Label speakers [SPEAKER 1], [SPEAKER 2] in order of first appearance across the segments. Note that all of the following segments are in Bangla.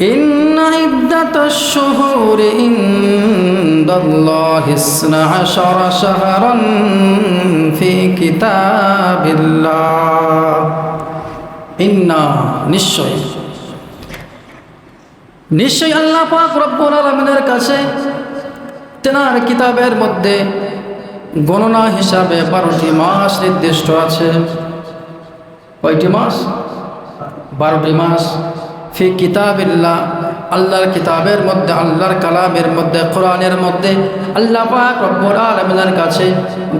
[SPEAKER 1] إن عدة الشهور عند الله 12 شهرا في كتاب الله إنا নিশ্চয় আল্লাহ পাক রব্বুল আলামিনের কাছে তেনার কিতাবের মধ্যে গণনা হিসাবে 12টি মাস নির্দিষ্ট আছে। কয়টি মাস? 12টি মাস। ফি কিতাবিল্লাহ, আল্লাহর কিতাবের মধ্যে, আল্লাহর কালামের মধ্যে, কোরআনের মধ্যে আল্লাহ পাক রব্বুল আলামিনের কাছে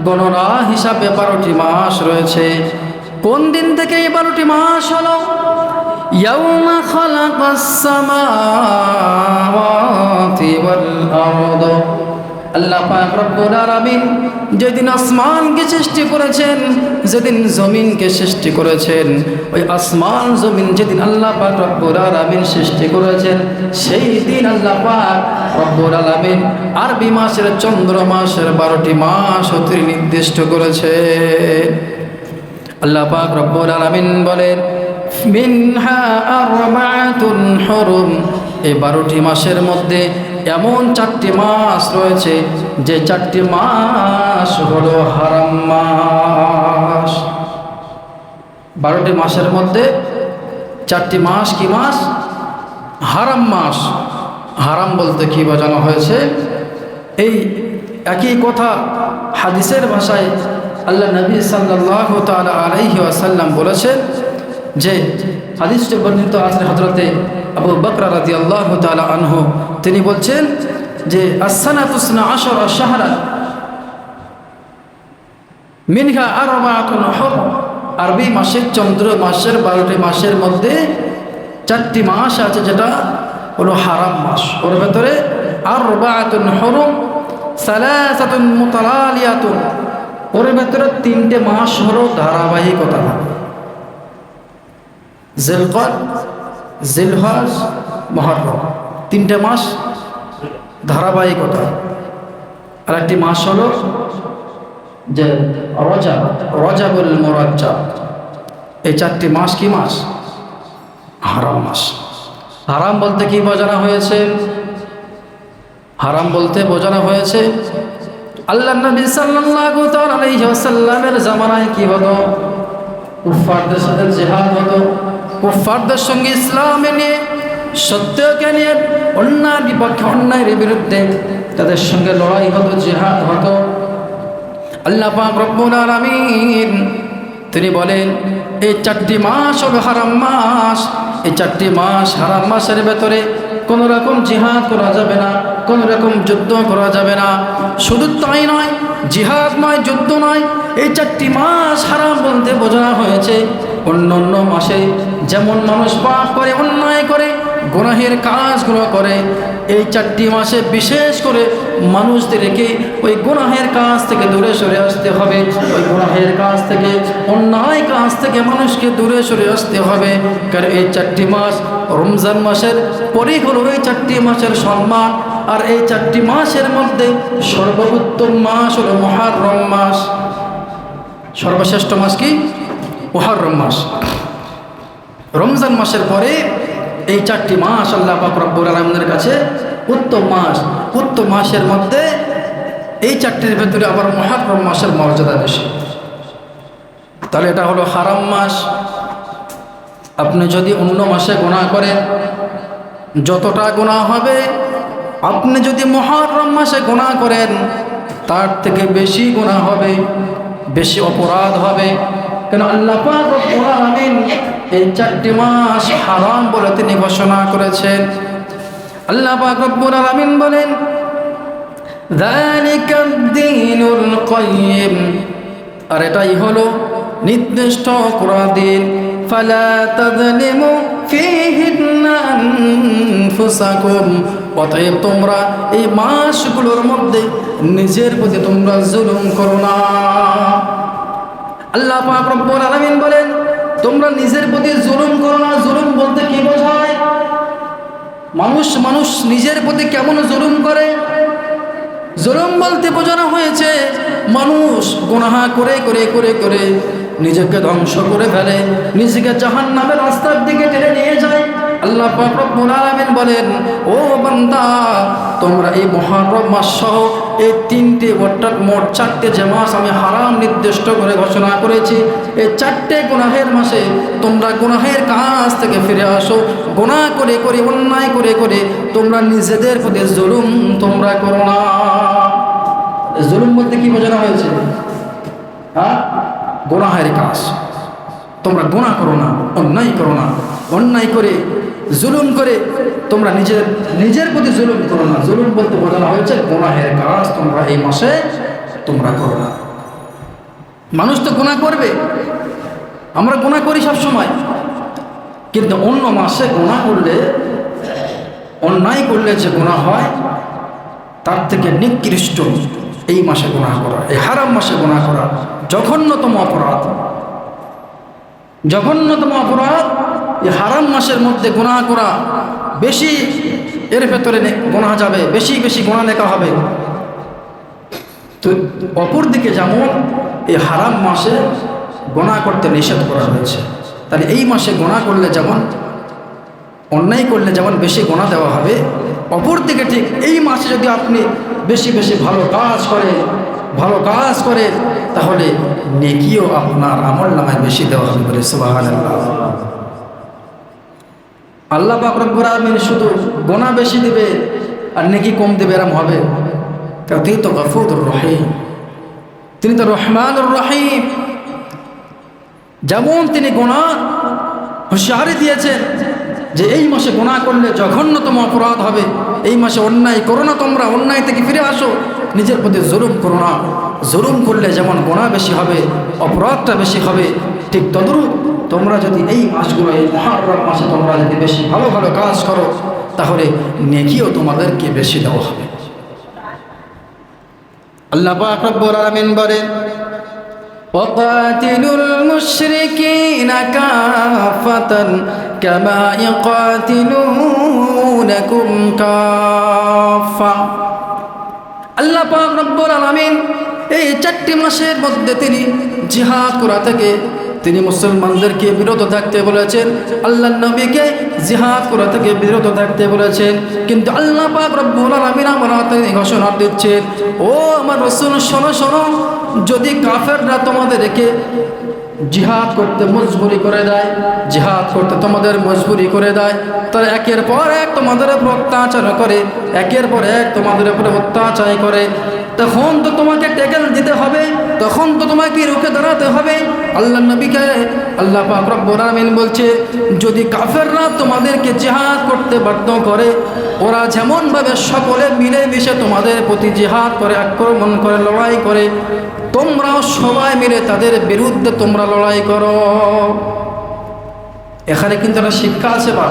[SPEAKER 1] গণনা হিসাবে 12টি মাস রয়েছে। কোন দিন থেকে এই 12টি মাস হলো? ইয়াউমা খালাকাস সামাওয়াতি ওয়াল আরদ, আল্লাহ পাক রব্বুল আলামিন যেদিন আসমানকে সৃষ্টি করেছেন, যেদিন জমিনকে সৃষ্টি করেছেন, ওই আসমান জমিন যেদিন আল্লাহ পাক রব্বুল আলামিন সৃষ্টি করেছেন, সেই দিন আল্লাহ পাক রব্বুল আলামিন আরবি মাসের চন্দ্র মাসের 12টি মাস হতে নির্দিষ্ট করেছে। আল্লাহ পাক রব্বুল আলামিন বলেন মিনহা আরবাআতুন হুরুম, এই 12টি মাসের মধ্যে এমন 4টি মাস রয়েছে যে 4টি মাস হলো হারাম মাস। 12টি মাসের মধ্যে 4টি মাস কি মাস? হারাম মাস। হারাম বলতে কি বোঝানো হয়েছে? এই একই কথা হাদিসের ভাষায় আল্লাহ নবী সাল্লাল্লাহু তাআলা আলাইহি ওয়াসাল্লাম বলেছেন যে হাদিসটি বর্ণিত আছে হযরতে আবু বকর রাদিয়াল্লাহু তাআলা আনহু, তিনি বলছেন যে as-sanatu 12 শাহরান মিনহা আরবাআতুন হুরুম, আরবি মাসের চন্দ্র মাসের 12টি মাসের মধ্যে 4টি মাস আছে যেটা হলো হারাম মাস। ওর ভেতরে আরবাআতুন হুরুম সালাসাতুন মুতালালিয়াতুন, ওর ভেতরে 3টে মাস হলো ধারাবাহিকতা। জিলকদ, জিলহজ, মুহররম, 3টে মাস ধারাবাহিকতা। আর একটি মাস হলো যে রজব, রজবুল মুরাজ্জাব। এই 4টি মাস কি মাস? হারাম মাস। হারাম বলতে কি বোঝানো হয়েছে? হারাম বলতে বোঝানো হয়েছে আল্লাহ নবী সাল্লাল্লাহু তাআলা আলাইহি ওয়াসাল্লামের জামানায় কি হতো? কুফফারদের সাথে জিহাদ হতো। কুফফারদের সঙ্গে ইসলামে নিয়ে, সত্যকে নিয়ে, অন্যায়ের বিপক্ষে, অন্যায়ের বিরুদ্ধে তাদের সঙ্গে লড়াই হতো, জিহাদ হতো। আল্লাহ পাক রব্বুল আলামিন তিনি বলেন এই 4টি মাস হলো হারাম মাস। এই 4টি মাস হারাম মাসের ভেতরে কোনো রকম জিহাদ করা যাবে না, কোনো রকম যুদ্ধ করা যাবে না। শুধু তাই নয়, জিহাদ নয়, যুদ্ধ নয়, এই 4টি মাস হারাম বলতে বোঝানো হয়েছে অন্য অন্য মাসে যেমন মানুষ পাপ করে, অন্যায় করে, গুনাহের কাজগুলো করে, এই 4টি মাসে বিশেষ করে মানুষদেরকে ওই গুনাহের কাজ থেকে দূরে সরে আসতে হবে। ওই গুনাহের কাজ থেকে, অন্যায় কাজ থেকে মানুষকে দূরে সরে আসতে হবে। কারণ এই 4টি মাস রমজান মাসের পরেই হলো এই 4টি মাসের সম্মান। আর এই 4টি মাসের মধ্যে সর্বোত্তম মাস হলো মুহররম মাস। সর্বশ্রেষ্ঠ মাস কি? মুহররম মাস। রমজান মাসের পরে এই 4টি মাস আল্লাহ পাক রব্বুল আলামিনের কাছে উত্তম মাস। উত্তম মাসের মধ্যে এই 4টির ভেতরে আবার মুহররম মাসের মর্যাদা বেশি। তাহলে এটা হলো হারাম মাস। আপনি যদি অন্য মাসে গুনাহ করেন, যতটা গুনাহ হবে, আপনি যদি মুহররম মাসে গুনাহ করেন তার থেকে বেশি গুনাহ হবে, বেশি অপরাধ হবে। কেন? আল্লাহ পাক রব্বুল আলামিন এই 4টি মাস হারাম বলে তিনি ঘোষণা করেছেন। আল্লাহ পাক রব্বুল আলামিন বলেন যালিকাদ দীনুল কাইয়্যিম, আর এটাই হলো নির্দিষ্ট করা দিন। ফালা তাযলিমু ফীহিন্না আনফুসাকুম, অতএব তোমরা এই মাসগুলোর মধ্যে নিজের প্রতি তোমরা জুলুম করো না। আল্লাহ পাক রব্বুল আলামিন বলেন তোমরা নিজের প্রতি জুলুম করো না। জুলুম বলতে কি বোঝায়? মানুষ নিজের প্রতি কেমন জুলুম করে? জুলুম বলতে বোঝানো হয়েছে মানুষ গুনাহ করে করে করে করে নিজেকে ধ্বংস করে ফেলে, নিজেকে জাহান্নামের রাস্তার দিকে টেনে নিয়ে যায়। আল্লাহ পাক রব্বুল আলামিন বলেন, ও বান্দা, তোমরা এই মুহররম মাস সহ এই তিনটে অর্থাৎ মোট চারটে যে মাস আমি হারাম নির্দিষ্ট করে ঘোষণা করেছি, এই চারটে গুনাহের মাসে তোমরা গুনাহের কাজ থেকে ফিরে আসো। গুনাহ করে করে, অন্যায় করে করে তোমরা নিজেদের প্রতি জুলুম তোমরা করো না। জুলুম বলতে কি বোঝানো হয়েছে? হ্যাঁ, গুনাহের কাজ। তোমরা গুনাহ করো না, অন্যায় করো না। অন্যায় করে, জুলুম করে তোমরা নিজের প্রতি জুলুম করো না। জুলুম বলতে বোঝানো হয়েছে গুনাহের কাজ তোমরা এই মাসে তোমরা করো না। মানুষ তো গুনাহ করবে, আমরা গুনাহ করি সব সময়, কিন্তু অন্য মাসে গুনাহ করলে, অন্যায় করলে যে গুনাহ হয় তার থেকে নিকৃষ্ট এই মাসে গুনাহ করা, এই হারাম মাসে গুনাহ করা জঘন্যতম অপরাধ। জঘন্যতম অপরাধ এই হারাম মাসের মধ্যে গুনাহ করা। বেশি এর ভেতরে গুনাহ যাবে, বেশি বেশি গুনাহ লেখা হবে। তো অপর দিকে যেমন এই হারাম মাসে গুনাহ করতে নিষেধ করা হয়েছে, তাহলে এই মাসে গুনাহ করলে যেমন, অন্যায় করলে যেমন বেশি গুনাহ দেওয়া হবে, অপর দিকে ঠিক এই মাসে যদি আপনি বেশি বেশি ভালো কাজ করে তাহলে নেকিও আপনার আমলনামায় বেশি দেওয়া হবে বলে সুবহানাল্লাহ। আল্লাহ পাক রব্বুল আলামিন শুধু গুনাহ বেশি দিবে আর নেকি কম দেবে এরকম হবে? তিনি তো গফুরুর রহিম, তিনি তো রহমানুর রহিম। যেমন তিনি গুনাহ হুঁশিয়ারি দিয়েছেন যে এই মাসে গুনাহ করলে জঘন্যতম অপরাধ হবে, এই মাসে অন্যায় করো না, তোমরা অন্যায় থেকে ফিরে আসো, নিজের প্রতি জুলুম করো না। জুলুম করলে যেমন গুনাহ বেশি হবে, অপরাধটা বেশি হবে, ঠিক তদ্রূপ তোমরা যদি এই মাসগুলো, এই মুহররম মাসে তোমরা যদি বেশি ভালো ভালো কাজ করো তাহলে নেকিও তোমাদেরকে বেশি দেওয়া হবে। আল্লাহ পাক রব্বুল আলামিন বলেন, وَقَاتِلُوا الْمُشْرِكِينَ كَافَّةً كَمَا يُقَاتِلُونَكُمْ كَافَّةً। আল্লাহ পাক রব্বুল আলামিন এই চারটি মাসের মধ্যে তিনি জিহাদ করা থেকে তিনি মুসলমানদেরকে বিরত থাকতে বলেছেন, আল্লাহর নবীকে জিহাদ করা থেকে বিরত থাকতে বলেছেন। কিন্তু আল্লাহ পাক রব্বুল আলামিন আমাদের ঘোষণা দিচ্ছেন, ও আমার রাসূল শোনো শোনো, যদি কাফেররা তোমাদেরকে জিহাদ করতে মজবুরি করে দেয়, জিহাদ করতে তোমাদের মজবুরি করে দেয়, তারা একের পর এক তোমাদের উপর অত্যাচার করে, একের পর এক তোমাদের উপরে অত্যাচার করে, তখন তো তোমাকে টেকেল দিতে হবে, তখন তো তোমাকে রুখে দাঁড়াতে হবে। আল্লাহ নবীকে আল্লাহ পাক রব্বুল আলামিন বলছে, যদি কাফেররা তোমাদেরকে জিহাদ করতে বাধ্য করে, ওরা যেমনভাবে সকলে মিলেমিশে তোমাদের প্রতি জিহাদ করে, আক্রমণ করে, লড়াই করে, তোমরাও সবাই মিলে তাদের বিরুদ্ধে তোমরা লড়াই করো। এখানে কিন্তু একটা শিক্ষা আছে। বা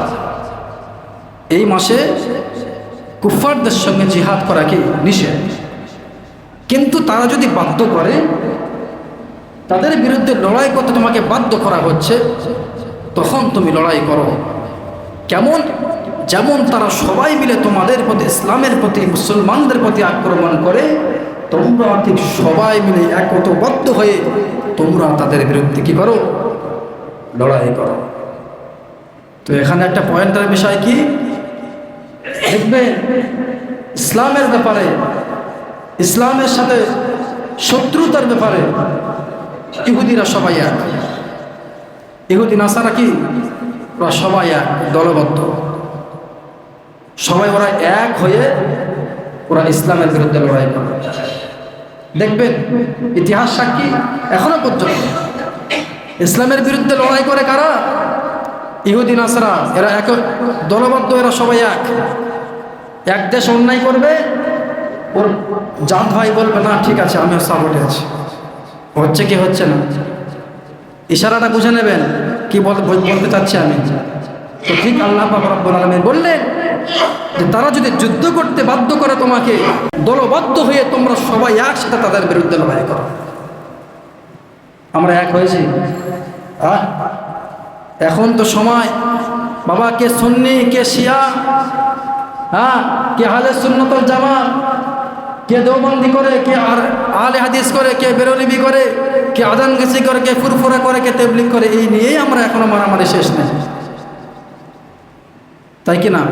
[SPEAKER 1] এই মাসে কুফফারদের সঙ্গে জিহাদ করা কি নিষেধ, কিন্তু তারা যদি বাধ্য করে, তাদের বিরুদ্ধে লড়াই করতে তোমাকে বাধ্য করা হচ্ছে, তখন তুমি লড়াই করো। কেমন? যেমন তারা সবাই মিলে তোমাদের প্রতি, ইসলামের প্রতি, মুসলমানদের প্রতি আক্রমণ করে, তোমরা ঠিক সবাই মিলে একতাবদ্ধ হয়ে তোমরা তাদের বিরুদ্ধে কি করো? লড়াই করো। তো এখানে একটা পয়েন্টের বিষয় কি দেখবে, ইসলামের ব্যাপারে, ইসলামের সাথে শত্রুতার ব্যাপারে ইহুদিরা সবাই এক, ইহুদি নাসারা কি ওরা সবাই এক, দলবদ্ধ, সবাই ওরা এক হয়ে ওরা ইসলামের বিরুদ্ধে লড়াই করে। দেখবেন ইতিহাস সাক্ষী, এখনো পর্যন্ত ইসলামের বিরুদ্ধে লড়াই করে কারা? ইহুদি নাসারা। এরা এক দলবদ্ধ, এরা সবাই এক। এক দেশ অন্যায় করবে, ওর জাত ভাই বলবে না ঠিক আছে আমিও সাপোর্টে আছি, হচ্ছে কি হচ্ছে না, ইশারাটা বুঝে নেবেন কি বলতে চাচ্ছি আমি। তো ঠিক আল্লাহ পাক রব্বুল আলামিন বললেন যে তারা যদি যুদ্ধ করতে বাধ্য করে তোমাকে, দলবদ্ধ হয়ে তোমরা সবাই একসাথে তাদের বিরুদ্ধে লড়াই করো। আমরা এক হয়েছি? এখন তো সময় বাবা, কে সুন্নি কে শিয়া, কে আহলে সুন্নাত ওয়াল জামাত, কে দেওবন্দি করে, কে আহলে হাদিস করে, কে বেরলভী করে, কে আজান গেছি করে, কে ফুরফুরা করে, কে তাবলীগ করে, এই নিয়েই আমরা এখনো মারামারি শেষ নেই। তাই কি না?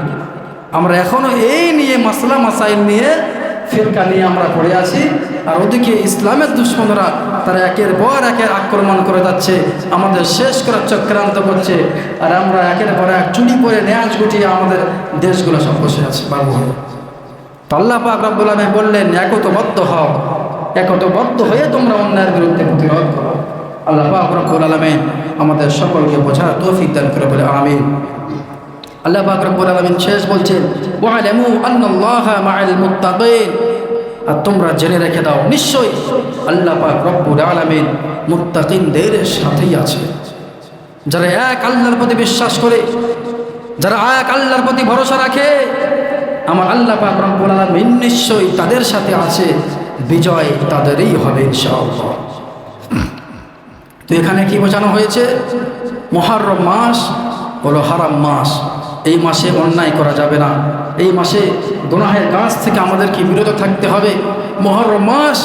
[SPEAKER 1] আমরা এখনো এই নিয়ে মাসলা মাসাইল নিয়ে ফিরকা নিয়ে আমরা পড়ে আছি, আর ওদিকে ইসলামের দুশ্মনরা তারা একের পর একের আক্রমণ করে যাচ্ছে, আমাদের শেষ করার চক্রান্ত করছে, আর আমরা একের পর এক চুরি করে ন্যাজ গুটিয়ে আমাদের দেশগুলো সব বসে আছে বাবু হয়ে। তো আল্লাহ পাক রব্বুল আলামিন বললেন, একতবদ্ধ হয়ে তোমরা অন্যায়ের বিরুদ্ধে প্রতিরোধ করো। আল্লাহ পাক রব্বুল আলামিন আমাদের সকলকে বোঝার তৌফিক দান করে বলে আমিন। আল্লাহ পাক রব্বুল আলামিন শেষ বলছেন, ওয়ালামু আন্নাল্লাহা মাআল মুত্তাকিন, আর তোমরা জেনে রেখে দাও নিশ্চয়ই আল্লাহ পাক রব্বুল আলামিন মুত্তাকিনদের সাথেই আছে। যারা এক আল্লাহর প্রতি বিশ্বাস করে, যারা এক আল্লাহর প্রতি ভরসা রাখে, আমার আল্লাহ পাক রব্বুল আলামিন নিশ্চয়ই তাদের সাথে আছে, বিজয় তাদেরই হবে ইনশাআল্লাহ। তো এখানে কি বোঝানো হয়েছে? মুহররম মাস হলো হারাম মাস, এই মাসে অন্যায় করা যাবে না, এই মাসে গুনাহের কাজ থেকে আমাদেরকে বিরত থাকতে হবে। মুহররম মাস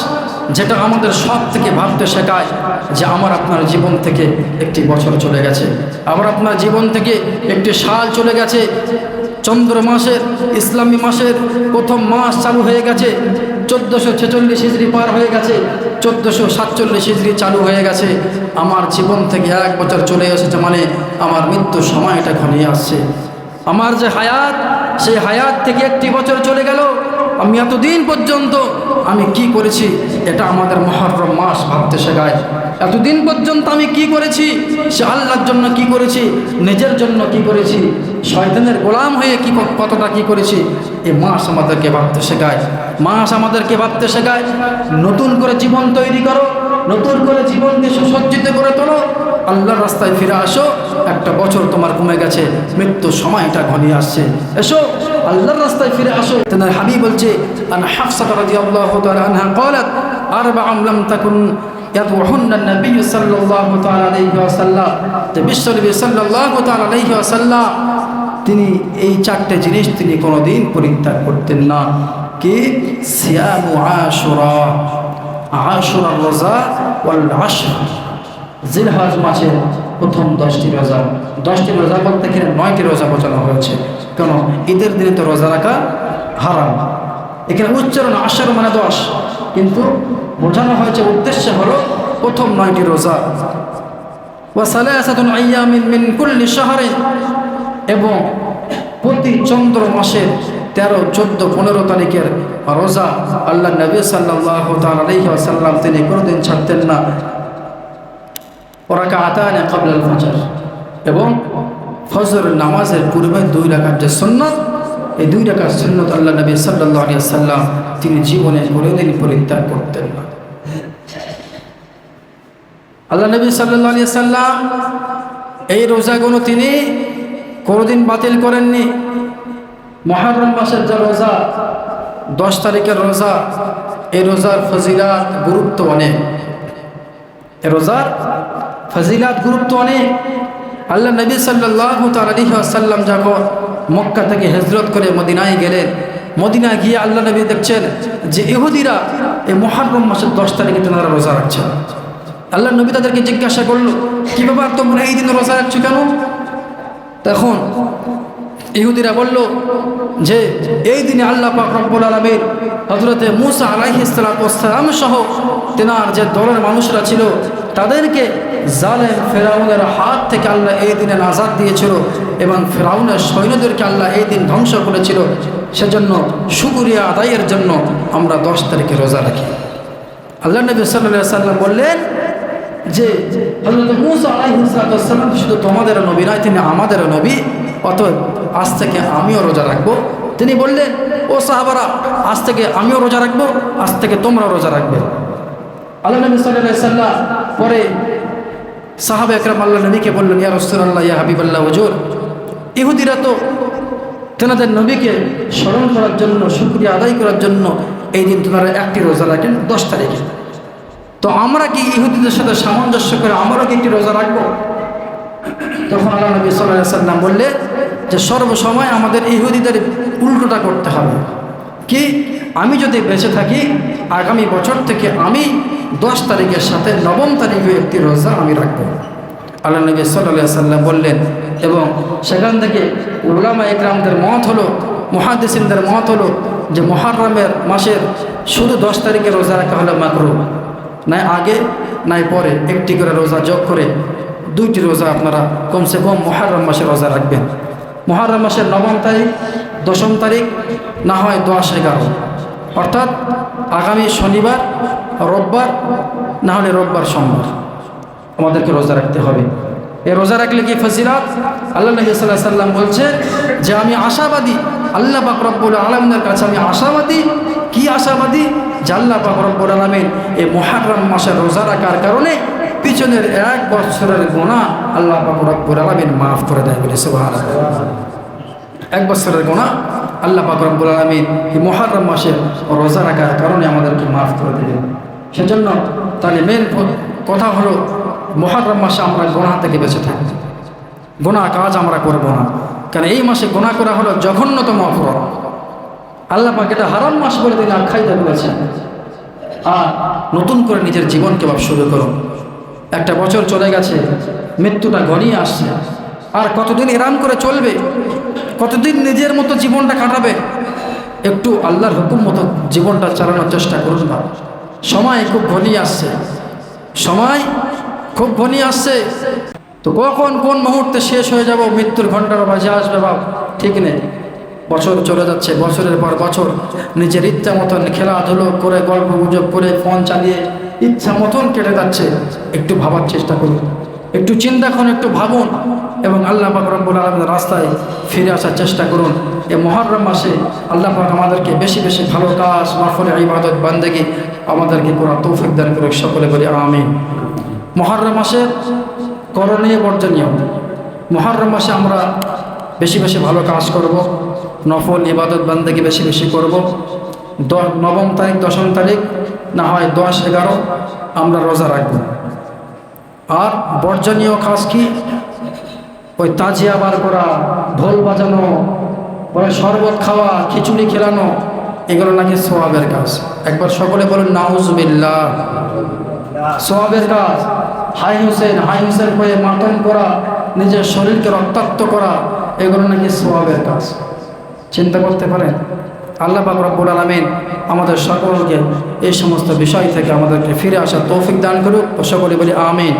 [SPEAKER 1] যেটা আমাদের সব থেকে ভাবতে শেখায় যে আমার আপনার জীবন থেকে একটি বছর চলে গেছে, আমার আপনার জীবন থেকে একটি সাল চলে গেছে। চন্দ্র মাসের, ইসলামী মাসের প্রথম মাস চালু হয়ে গেছে, 1446 হিজরি পার হয়ে গেছে, 1447 হিজরি চালু হয়ে গেছে। আমার জীবন থেকে এক বছর চলে এসেছে, মানে আমার মৃত্যুর সময়টা ঘনিয়ে আসছে। আমার যে হায়াত, সেই হায়াত থেকে একটি বছর চলে গেল, আমি এতদিন পর্যন্ত আমি কি করেছি, এটা আমাদের মুহররম মাস ভাবতে শেখায়। এতদিন পর্যন্ত আমি কি করেছি, সে আল্লাহর জন্য কি করেছি, নিজের জন্য কি করেছি, শয়তানের গোলাম হয়ে কি কতটা কি করেছি, এই মাস আমাদেরকে ভাবতে শেখায়। মাস আমাদেরকে ভাবতে শেখায় নতুন করে জীবন তৈরি করো, নতুন করে জীবনকে সুসজ্জিত করে তোলো, আল্লাহর রাস্তায় ফিরে আসো। একটা বছর তোমার কমে গেছে, মৃত্যুর সময়টা ঘনিয়ে আসছে, এসো আল্লাহর রাস্তায় ফিরে আসো। তেনার হাবিব বলছে, আন হাফসা রাদিয়াল্লাহু তাআলা আনহা قالت أربع لم تكن يدعوهن النبي صلى الله تعالى عليه وسلم, যে বিশ্বনবী সাল্লাল্লাহু তাআলা আলাইহি ওয়াসাল্লাম তিনি এই চারটে জিনিস তিনি কোনোদিন পরিত্যাগ করতেন না। কি? সিয়ামু আশুরা, আশুরার রোজা, ওয়াল আশর, জিলহজ মাসের প্রথম 10টি রোজা। 10টি রোজা বলতে গেলে 9টি রোজা বোঝানো হয়েছে, কেন ঈদের দিনে তো রোজা রাখা হারাম। এখানে উচ্চারণ আশর মানে 10, কিন্তু বোঝানো হয়েছে উদ্দেশ্য হলো প্রথম 9টি রোজা। ওয়া সালাসাতুন আইয়ামিন মিন কুল্লি শাহরিন, এবং প্রতি চন্দ্র মাসের 13, 14, 15 তারিখের রোজা আল্লাহ নবী সাল্লাল্লাহু তাআলা আলাইহি ওয়াসাল্লাম তিনি কোনোদিন ছাড়তেন না। রাকাতান ক্বাবলা আল ফজর, এবং ফজর নামাজের পূর্বে 2 রাকাত যে সুন্নাত, এই 2 রাকাত সুন্নাত আল্লাহ নবী সাল্লাল্লাহু আলাইহি ওয়াসাল্লাম তিনি জীবনে কোনোদিন পরিত্যাগ করতেন না। আল্লাহ নবী সাল্লাল্লাহু আলাইহি ওয়াসাল্লাম এই রোজাগুলো তিনি কোনোদিন বাতিল করেননি। মুহররম মাসের যে রোজা 10 তারিখের রোজা, এই রোজার ফজিলাত গুরুত্ব অনেক, এই রোজার ফজিলাত গুরুত্ব অনেক। আল্লাহ নবী সাল্লাল্লাহু তাআলা আলাইহি ওয়াসাল্লাম যখন মক্কা থেকে হিজরত করে মদিনায় গেলেন, মদিনায় গিয়ে আল্লাহ নবী দেখছেন যে ইহুদিরা এই মুহররম মাসের 10 তারিখে তারা রোজা রাখছে। আল্লাহ নবী তাদেরকে জিজ্ঞাসা করলো, কি ব্যাপার তোমরা এই দিনে রোজা রাখছো কেন? তখন ইহুদিরা বলল যে এই দিনে আল্লাহ পাক রব্বুল আলামিন হযরতে মূসা আলাইহিস সালাম সহ তেনার যে দলের মানুষরা ছিল তাদেরকে জালেম ফেরাউনের হাত থেকে আল্লাহ এই দিনে নাজাত দিয়েছিল, এবং ফেরাউনের সৈন্যদেরকে আল্লাহ এই দিন ধ্বংস করেছিল। সেজন্য শুকরিয়া আদায়ের জন্য আমরা 10 তারিখে রোজা রাখি। আল্লাহ নবী সাল্লাল্লাহু আলাইহি ওয়াসাল্লাম বললেন যে হযরত মূসা আলাইহিস সালাম শুধু তোমাদের নবী নয়, তিনি আমাদেরও নবী, অতএব আজ থেকে আমিও রোজা রাখবো। তিনি বললেন, ও সাহাবারা, আজ থেকে আমিও রোজা রাখবো, আজ থেকে তোমরাও রোজা রাখবে। আল্লাহ নবী সাল্লাল্লাহু আলাইহি ওয়াসাল্লাম পরে সাহাবা একরাম আল্লাহ নবীকে বললেন, ইয়া রাসূলুল্লাহ, ইয়া হাবিবাল্লাহ, হুজুর, ইহুদিরা তো তেনাদের নবীকে স্মরণ করার জন্য, শুকরিয়া আদায় করার জন্য এই দিন তোমরা একটি রোজা রাখেন 10 তারিখে, তো আমরা কি ইহুদিদের সাথে সামঞ্জস্য করে আমরাও কি একটি রোজা রাখবো? তখন আল্লাহ নবী সাল্লাল্লাহু আলাইহি ওয়াসাল্লাম বললেন যে সর্বসময় আমাদের ইহুদিদের উল্টোটা করতে হবে। কি? আমি যদি বেঁচে থাকি আগামী বছর থেকে আমি 10 তারিখের সাথে 9 তারিখে একটি রোজা আমি রাখবো। আল্লাহ নবী সাল্লাল্লাহু আলাইহি ওয়াসাল্লাম বললেন, এবং সেখান থেকে উলামা ইকরামদের মত হলো, মুহাদ্দিসিনদের মত হলো যে মুহররমের মাসের শুধু 10 তারিখে রোজা রাখা হলো মাকরুহ, নাই আগে নাই পরে একটি করে রোজা যোগ করে 2টি রোজা আপনারা কমসে কম মুহররম মাসে রোজা রাখবেন। মুহররম মাসের 9 তারিখ, 10 তারিখ, না হয় 10-11, অর্থাৎ আগামী শনিবার, রোববার, না হলে রোববার সোমবার আমাদেরকে রোজা রাখতে হবে। এই রোজা রাখলে কি ফজিলত? আল্লাহ নবী সাল্লাল্লাহু আলাইহি সাল্লাম বলছে যে আমি আশাবাদী, আল্লাহ পাক রব্বুল আলামিনের কাছে আমি আশাবাদী। কি আশাবাদী? যে আল্লাহ পাক রব্বুল আলামিন এই মুহররম মাসে রোজা রাখার কারণে পিছনের 1 বছরের গুনাহ আল্লাহ পাক রব্বুল আলামিন মাফ করে দেয় বলে সুবহানাল্লাহ। 1 বছরের গুনাহ আল্লাহ পাক রব্বুল আলামিন এই মুহররম মাসে রোজা রাখার কারণে আমাদেরকে মাফ করে দেবেন। সেজন্য তাহলে মেন কথা হলো মুহররম মাসে আমরা গুনাহ থেকে বেঁচে থাকব, গুনাহ কাজ আমরা করব না। কারণ এই মাসে গুনাহ করা হলো জঘন্যতম অপরাধ। আল্লাহ পাক এটা হারাম মাস বলে তিনি আখ্যায়িত করেছেন। আর নতুন করে নিজের জীবনকে ভাব শুরু করুন। একটা বছর চলে গেছে, মৃত্যুটা ঘনিয়ে আসছে, আর কতদিন এরাম করে চলবে? কতদিন নিজের মতো জীবনটা কাটাবে? একটু আল্লাহর হুকুম মতো জীবনটা চালানোর চেষ্টা করুন না। সময় খুব ঘনিয়ে আসছে, সময় খুব ঘনিয়ে আসছে। তো কখন কোন মুহূর্তে শেষ হয়ে যাব, মৃত্যুর ঘন্টার বাজে আসবে বাপ ঠিক নেই। বছর চলে যাচ্ছে, বছরের পর বছর নিজের ইচ্ছা মতন খেলাধুলো করে, গল্প গুজব করে, ফোন চালিয়ে ইচ্ছা মতন কেটে যাচ্ছে। একটু ভাবার চেষ্টা করুন, একটু চিন্তা করুন, একটু ভাবুন এবং আল্লাহ পাক রব্বুল আলামিনের রাস্তায় ফিরে আসার চেষ্টা করুন। এই মুহররম মাসে আল্লাহ পাক আমাদেরকে বেশি বেশি ভালো কাজ, নফল ইবাদত, বান্দেগী আমাদেরকে করার তৌফিক দান করুন। সকলে বলি আমিন। মুহররম মাসে করণীয় বর্জনীয়, মুহররম মাসে আমরা বেশি বেশি ভালো কাজ করব, নফল ইবাদত বান্দেগী বেশি বেশি করব। 9 তারিখ, 10 তারিখ, না হয় 10-11 আমরা রোজা রাখব। আর বর্জনীয় কাজ কি? ওই তাজিয়া বার করা, ঢোল বাজানো, পরে শরবত খাওয়া, খিচুড়ি খেলানো, এগুলো নাকি সওয়াবের কাজ। একবার সকলে বলুন নাউজুবিল্লাহ। সওয়াবের কাজ। হাই হুসেন হয়ে মাতম করা, নিজের শরীরকে রক্তাক্ত করা, এগুলো নাকি সওয়াবের কাজ। চিন্তা করতে পারেন? আল্লাহ পাক রব্বুল আলামিন আমাদের সকলকে এই সমস্ত বিষয় থেকে আমাদেরকে ফিরে আসার তৌফিক দান করুক। সকলে বলি আমিন।